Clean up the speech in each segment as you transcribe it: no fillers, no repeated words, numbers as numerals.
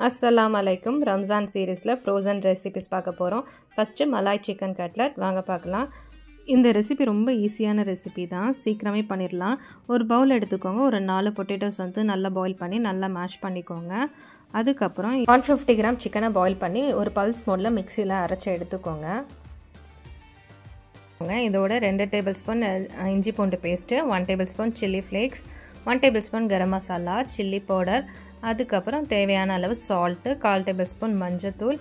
Assalamualaikum. Ramzan சீரீஸில் frozen recipes பார்க்க போகிறோம். ஃபஸ்ட்டு மலாய் சிக்கன் கட்லட் வாங்க பார்க்கலாம். இந்த ரெசிபி ரொம்ப ஈஸியான ரெசிபி தான், சீக்கிரமே பண்ணிடலாம். ஒரு பவுல் எடுத்துக்கோங்க. ஒரு 4 பொட்டேட்டோஸ் வந்து நல்லா பாயில் பண்ணி நல்லா மேஷ் பண்ணிக்கோங்க. அதுக்கப்புறம் 150 கிராம் சிக்கனை பாயில் பண்ணி ஒரு பல்ஸ் மோடில் மிக்சியில் அரைச்சி எடுத்துக்கோங்க. இதோட 2 டேபிள் ஸ்பூன் இஞ்சி பூண்டு paste, 1 tablespoon chilli flakes, 1 tablespoon garam masala, chilli powder, அதுக்கப்புறம் தேவையான அளவு சால்ட்டு, 1/4 டேபிள் ஸ்பூன் மஞ்சத்தூள்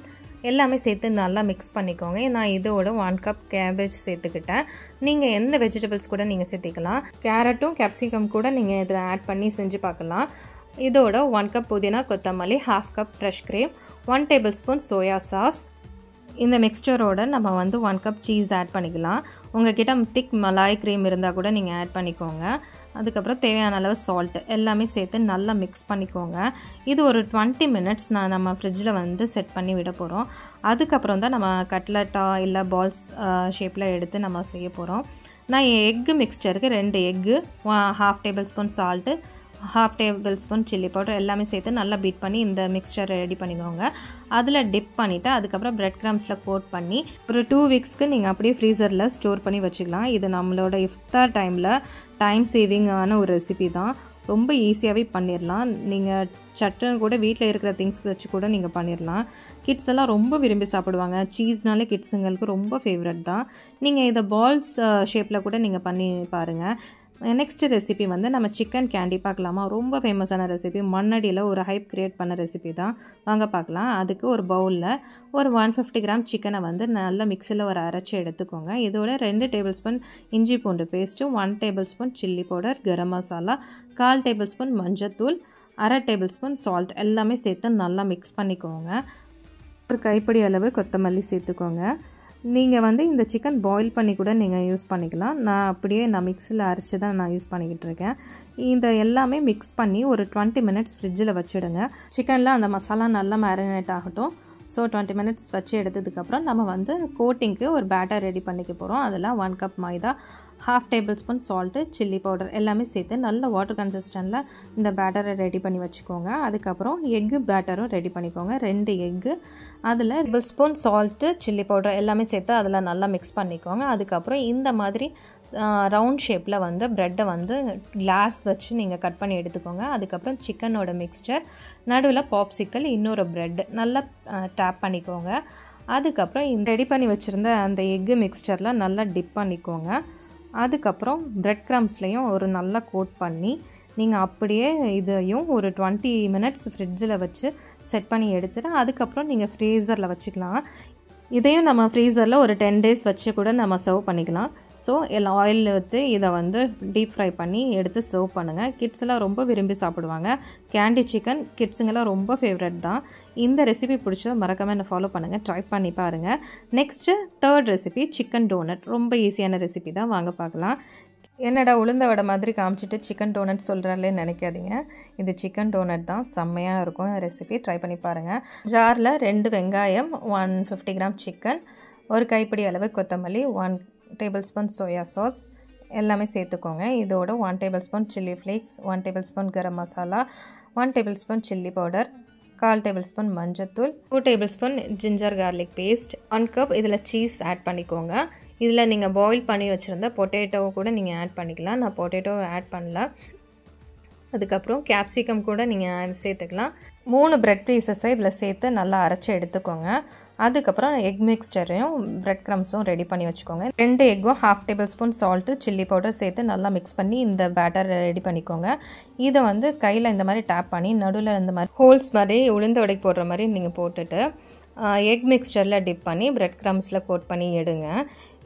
எல்லாமே சேர்த்து நல்லா மிக்ஸ் பண்ணிக்கோங்க. நான் இதோட 1 கப் கேபேஜ் சேர்த்துக்கிட்டேன். நீங்கள் எந்த வெஜிடபிள்ஸ் கூட நீங்கள் சேர்த்திக்கலாம். கேரட்டும் கேப்சிகம் கூட நீங்கள் இதில் ஆட் பண்ணி செஞ்சு பார்க்கலாம். இதோட 1 கப் புதினா கொத்தமல்லி, 1/2 cup fresh cream, 1 table spoon soya sauce. இந்த மிக்ஸ்சரோட நம்ம வந்து 1 கப் சீஸ் ஆட் பண்ணிக்கலாம். உங்கள்கிட்ட திக் மலாய் க்ரீம் இருந்தால் கூட நீங்கள் ஆட் பண்ணிக்கோங்க. அதுக்கப்புறம் தேவையான அளவு சால்ட்டு எல்லாமே சேர்த்து நல்லா மிக்ஸ் பண்ணிக்கோங்க. இது ஒரு 20 மினிட்ஸ் நம்ம ஃப்ரிட்ஜில் வந்து செட் பண்ணி விட போகிறோம். அதுக்கப்புறம் தான் நம்ம கட்லட்டாக இல்லை பால்ஸ் ஷேப்பில் எடுத்து நம்ம செய்ய போகிறோம். நான் எக்கு மிக்ஸ்சருக்கு 2 egg, 1/2 tablespoon salt, 1/2 tablespoon chilli powder எல்லாமே சேர்த்து நல்லா பீட் பண்ணி இந்த மிக்ஸ்சர் ரெடி பண்ணிக்கோங்க. அதில் டிப் பண்ணிவிட்டு அதுக்கப்புறம் பிரெட் கிரம்ஸில் கோட் பண்ணி ஒரு 2 வீக்ஸ்க்கு நீங்கள் அப்படியே ஃப்ரீசரில் ஸ்டோர் பண்ணி வச்சுக்கலாம். இது நம்மளோட இஃப்தார் டைமில் டைம் சேவிங்கான ஒரு ரெசிபி தான். ரொம்ப ஈஸியாகவே பண்ணிடலாம். நீங்கள் சட்டன் கூட வீட்டில் இருக்கிற திங்ஸ் வச்சு கூட நீங்கள் பண்ணிடலாம். கிட்ஸ் எல்லாம் ரொம்ப விரும்பி சாப்பிடுவாங்க. சீஸ்னாலே கிட்ஸுங்களுக்கு ரொம்ப ஃபேவரட் தான். நீங்கள் இதை பால்ஸ் ஷேப்பில் கூட நீங்கள் பண்ணி பாருங்கள். நெக்ஸ்ட் ரெசிபி வந்து நம்ம சிக்கன் கேண்டி பார்க்கலாமா. ரொம்ப ஃபேமஸான ரெசிபி, மண்ணடியில் ஒரு ஹைப் க்ரியேட் பண்ண ரெசிபி தான். வாங்க பார்க்கலாம். அதுக்கு ஒரு பவுலில் ஒரு 150 கிராம் சிக்கனை வந்து நல்லா மிக்சியில் ஒரு அரைச்சி எடுத்துக்கோங்க. இதோட 2 டேபிள் ஸ்பூன் இஞ்சி பூண்டு paste, 1 tablespoon chilli powder, garam masala, 1/4 tablespoon மஞ்சத்தூள், 1/2 டேபிள் ஸ்பூன் சால்ட் எல்லாமே சேர்த்து நல்லா மிக்ஸ் பண்ணிக்கோங்க. ஒரு கைப்பிடி அளவு கொத்தமல்லி சேர்த்துக்கோங்க. நீங்கள் வந்து இந்த சிக்கன் பாயில் பண்ணி கூட நீங்கள் யூஸ் பண்ணிக்கலாம். நான் மிக்ஸியில் அரைச்சி தான் நான் யூஸ் பண்ணிக்கிட்டு இருக்கேன். இந்த எல்லாமே மிக்ஸ் பண்ணி ஒரு 20 மினிட்ஸ் ஃப்ரிட்ஜில் வச்சுடுங்க. சிக்கனில் அந்த மசாலா நல்லா மேரினேட் ஆகட்டும். ஸோ 20 மினிட்ஸ் வச்சு எடுத்ததுக்கப்புறம் நம்ம வந்து கோட்டிங்க்கு ஒரு பேட்டர் ரெடி பண்ணிக்க போகிறோம். அதில் 1 கப் மைதா, 1/2 tablespoon salt, chilli powder எல்லாமே சேர்த்து நல்ல வாட்டர் கன்சிஸ்டன்ட்டில் இந்த பேட்டரை ரெடி பண்ணி வச்சுக்கோங்க. அதுக்கப்புறம் எக்கு பேட்டரும் ரெடி பண்ணிக்கோங்க. 2 எக்கு, அதில் 1 tablespoon salt, chilli powder எல்லாமே சேர்த்து அதில் நல்லா மிக்ஸ் பண்ணிக்கோங்க. அதுக்கப்புறம் இந்த மாதிரி ரவுண்ட் ஷேப்பில் வந்து ப்ரெட்டை வந்து கிளாஸ் வச்சு நீங்கள் கட் பண்ணி எடுத்துக்கோங்க. அதுக்கப்புறம் சிக்கனோட மிக்ஸ்சர், நடுவில் பாப்சிக்கல், இன்னொரு ப்ரெட் நல்லா டேப் பண்ணிக்கோங்க. அதுக்கப்புறம் ரெடி பண்ணி வச்சுருந்த அந்த எக்கு மிக்ஸ்சரில் நல்லா டிப் பண்ணிக்கோங்க. அதுக்கப்புறம் ப்ரெட் க்ரம்ஸ்லேயும் ஒரு நல்லா கோட் பண்ணி நீங்கள் அப்படியே இதையும் ஒரு 20 மினிட்ஸ் ஃப்ரிட்ஜில் வச்சு செட் பண்ணி எடுத்துட்டு அதுக்கப்புறம் நீங்கள் ஃப்ரீசரில் வச்சுக்கலாம். இதையும் நம்ம ஃப்ரீசரில் ஒரு 10 டேஸ் வச்சு கூட நம்ம சர்வ் பண்ணிக்கலாம். ஸோ எல்லாம் ஆயில் ஊற்றி இதை வந்து டீப் ஃப்ரை பண்ணி எடுத்து சர்வ் பண்ணுங்கள். கிட்ஸ் எல்லாம் ரொம்ப விரும்பி சாப்பிடுவாங்க. கேண்டி சிக்கன் கிட்ஸுங்கெல்லாம் ரொம்ப ஃபேவரட் தான். இந்த ரெசிபி பிடிச்சா மறக்காமல் என்ன ஃபாலோ பண்ணுங்கள், ட்ரை பண்ணி பாருங்கள். Next 3rd recipe chicken donut. ரொம்ப ஈஸியான ரெசிபி தான், வாங்க பார்க்கலாம். என்னடா உளுந்த வடை மாதிரி காமிச்சிட்டு சிக்கன் டோனட் சொல்கிறாலே நினைக்காதீங்க. இது சிக்கன் டோனட் தான், செம்மையாக இருக்கும் ரெசிபி, ட்ரை பண்ணி பாருங்கள். ஜாரில் 2 வெங்காயம், 150 கிராம் சிக்கன், ஒரு கைப்பிடி அளவு கொத்தமல்லி, 1 டேபிள் ஸ்பூன் சோயா சாஸ் எல்லாமே சேர்த்துக்கோங்க. இதோட 1 tablespoon chilli flakes, 1 tablespoon garam masala, 1 tablespoon chilli powder, 1/4 tablespoon மஞ்சத்தூள், 2 tablespoon ginger garlic paste, 1 cup இதில் சீஸ் ஆட் பண்ணிக்கோங்க. இதில் நீங்கள் பாயில் பண்ணி வச்சுருந்த பொட்டேட்டோவை கூட நீங்கள் ஆட் பண்ணிக்கலாம். நான் பொட்டேட்டோவை ஆட் பண்ணல. அதுக்கப்புறம் கேப்சிகம் கூட நீங்கள் சேர்த்துக்கலாம். 3 ப்ரெட் பீசஸை இதில் சேர்த்து நல்லா அரைச்சி எடுத்துக்கோங்க. அதுக்கப்புறம் எக் மிக்ஸ்சரையும் ப்ரெட் க்ரம்ஸும் ரெடி பண்ணி வச்சுக்கோங்க. 2 எக்கும் 1/2 tablespoon salt, chilli powder சேர்த்து நல்லா மிக்ஸ் பண்ணி இந்த பேட்டர் ரெடி பண்ணிக்கோங்க. இதை வந்து கையில் இந்த மாதிரி டேப் பண்ணி நடுவில் இந்த மாதிரி ஹோல்ஸ் மாதிரி உளுந்த வடைக்கு போடுற மாதிரி நீங்கள் போட்டுட்டு எக் மிக்ஸ்சரில் டிப் பண்ணி ப்ரெட் க்ரம்ஸில் கோட் பண்ணி எடுங்க.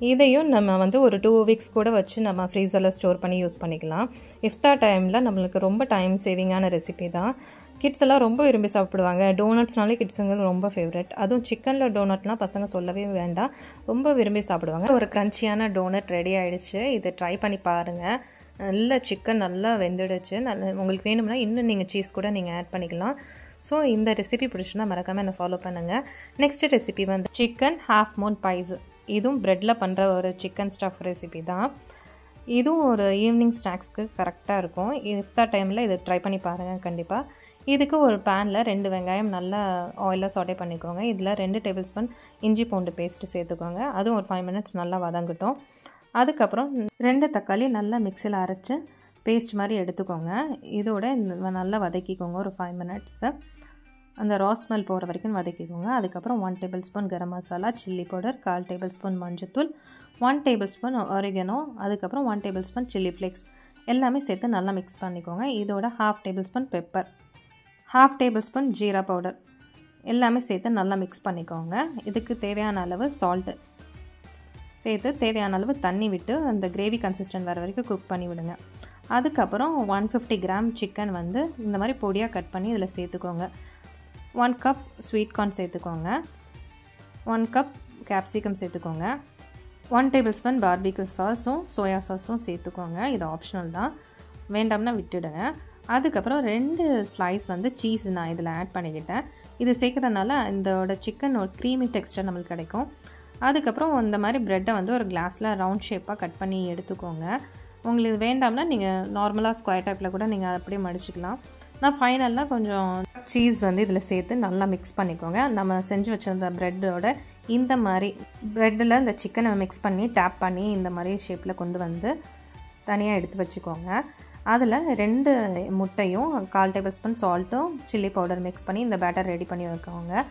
இதையும் நம்ம வந்து ஒரு 2 வீக்ஸ் கூட வச்சு நம்ம ஃப்ரீசரில் ஸ்டோர் பண்ணி யூஸ் பண்ணிக்கலாம். இஃப்தார் டைமில் நம்மளுக்கு ரொம்ப டைம் சேவிங்கான ரெசிபி தான். கிட்ஸ் எல்லாம் ரொம்ப விரும்பி சாப்பிடுவாங்க. டோனட்ஸ்னாலே கிட்ஸுங்களுக்கு ரொம்ப ஃபேவரட். அதுவும் சிக்கனில் டோனட்லாம் பசங்க சொல்லவே வேண்டாம், ரொம்ப விரும்பி சாப்பிடுவாங்க. ஒரு க்ரன்ச்சியான டோனட் ரெடி ஆகிடுச்சு. இதை ட்ரை பண்ணி பாருங்கள். நல்ல சிக்கன் நல்லா வெந்துடுச்சு. உங்களுக்கு வேணும்னா இன்னும் நீங்கள் சீஸ் கூட நீங்கள் ஆட் பண்ணிக்கலாம். ஸோ இந்த ரெசிபி பிடிச்சுன்னா மறக்காமல் என்னை ஃபாலோ பண்ணுங்கள். நெக்ஸ்ட் ரெசிபி வந்து சிக்கன் ஹாஃப் மூன் பைஸ். இதுவும் ப்ரெட்டில் பண்ணுற ஒரு சிக்கன் ஸ்டஃப் ரெசிபி தான். இதுவும் ஒரு ஈவினிங் ஸ்நாக்ஸ்க்கு கரெக்டாக இருக்கும். இஃப்தார் டைமில் இதை ட்ரை பண்ணி பாருங்கள் கண்டிப்பாக. இதுக்கு ஒரு பேனில் 2 வெங்காயம் நல்லா ஆயிலில் சாட்டே பண்ணிக்கோங்க. இதில் 2 டேபிள் ஸ்பூன் இஞ்சி பூண்டு பேஸ்ட்டு சேர்த்துக்கோங்க. அதுவும் ஒரு 5 மினிட்ஸ் நல்லா வதங்கட்டும். அதுக்கப்புறம் 2 தக்காளி நல்லா மிக்சியில் அரைச்சி பேஸ்ட் மாதிரி எடுத்துக்கோங்க. இதோட நல்லா வதக்கிக்கோங்க ஒரு 5 மினிட்ஸு. அந்த ரா ஸ்மெல் போகிற வரைக்கும் வதக்கிக்கோங்க. அதுக்கப்புறம் 1 tablespoon garam masala, chilli powder, 1/4 tablespoon மஞ்சத்தூள், 1 டேபிள் ஸ்பூன் ஒரிகனோ, அதுக்கப்புறம் 1 டேபிள் ஸ்பூன் சில்லி ஃப்ளேக்ஸ் எல்லாமே சேர்த்து நல்லா மிக்ஸ் பண்ணிக்கோங்க. இதோட 1/2 table spoon pepper, 1/2 table spoon jeera powder எல்லாமே சேர்த்து நல்லா மிக்ஸ் பண்ணிக்கோங்க. இதுக்கு தேவையான அளவு சால்ட்டு சேர்த்து தேவையான அளவு தண்ணி விட்டு அந்த கிரேவி கன்சிஸ்டன்ட் வர வரைக்கும் குக் பண்ணி விடுங்க. அதுக்கப்புறம் 150 கிராம் சிக்கன் வந்து இந்த மாதிரி பொடியாக கட் பண்ணி இதில் சேர்த்துக்கோங்க. 1 கப் ஸ்வீட் கார்ன் சேர்த்துக்கோங்க. 1 கப் கேப்சிகம் சேர்த்துக்கோங்க. 1 டேபிள் ஸ்பூன் பார்பிக்யூ சாஸும் சோயா சாஸும் சேர்த்துக்கோங்க. இது ஆப்ஷனல் தான், வேண்டாம்னா விட்டுடுங்க. அதுக்கப்புறம் 2 ஸ்லைஸ் வந்து சீஸ் நான் இதில் ஆட் பண்ணிக்கிட்டேன். இது சேர்க்குறதுனால இதோட சிக்கன் ஒரு க்ரீமி டெக்ஸ்டர் நம்மளுக்கு கிடைக்கும். அதுக்கப்புறம் இந்த மாதிரி ப்ரெட்டை வந்து ஒரு கிளாஸில் ரவுண்ட் ஷேப்பாக கட் பண்ணி எடுத்துக்கோங்க. உங்களுக்கு வேண்டாம்னா நீங்கள் நார்மலாக ஸ்கொயர் டைப்பில் கூட நீங்கள் அப்படியே மடிச்சுக்கலாம். நான் ஃபைனலாக கொஞ்சம் சீஸ் வந்து இதில் சேர்த்து நல்லா மிக்ஸ் பண்ணிக்கோங்க. நம்ம செஞ்சு வச்சுருந்த ப்ரெட்டோட இந்த மாதிரி ப்ரெட்டில் இந்த சிக்கனை மிக்ஸ் பண்ணி டேப் பண்ணி இந்த மாதிரி ஷேப்பில் கொண்டு வந்து தனியாக எடுத்து வச்சுக்கோங்க. அதில் 2 முட்டையும் 1/4 டேபிள் ஸ்பூன் சால்ட்டும் சில்லி பவுடர் மிக்ஸ் பண்ணி இந்த பேட்டர் ரெடி பண்ணி வைக்கோங்க.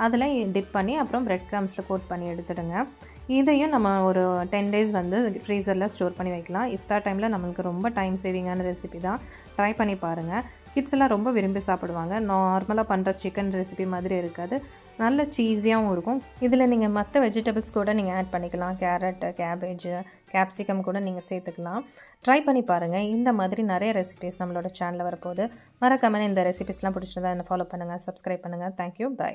அதில் டிப் பண்ணி அப்புறம் பிரெட் க்ரம்ஸில் கோட் பண்ணி எடுத்துடுங்க. இதையும் நம்ம ஒரு 10 டேஸ் வந்து ஃப்ரீசரில் ஸ்டோர் பண்ணி வைக்கலாம். இஃப்தார் டைமில் நம்மளுக்கு ரொம்ப டைம் சேவிங்கான ரெசிபி தான், ட்ரை பண்ணி பாருங்கள். கிட்ஸ் எல்லாம் ரொம்ப விரும்பி சாப்பிடுவாங்க. நார்மலாக பண்ணுற சிக்கன் ரெசிபி மாதிரி இருக்காது, நல்ல சீஸியாகவும் இருக்கும். இதில் நீங்கள் மற்ற வெஜிடபிள்ஸ் கூட நீங்கள் ஆட் பண்ணிக்கலாம். கேரட், கேபேஜ், கேப்சிகம் கூட நீங்கள் சேர்த்துக்கலாம். ட்ரை பண்ணி பாருங்கள். இந்த மாதிரி நிறைய ரெசிபிஸ் நம்மளோட சேனலில் வரப்போகுது. மறக்காம இந்த ரெசிபிஸ்லாம் பிடிச்சிருந்தா என்ன ஃபாலோ பண்ணுங்கள், சப்ஸ்கிரைப் பண்ணுங்கள். Thank you, by.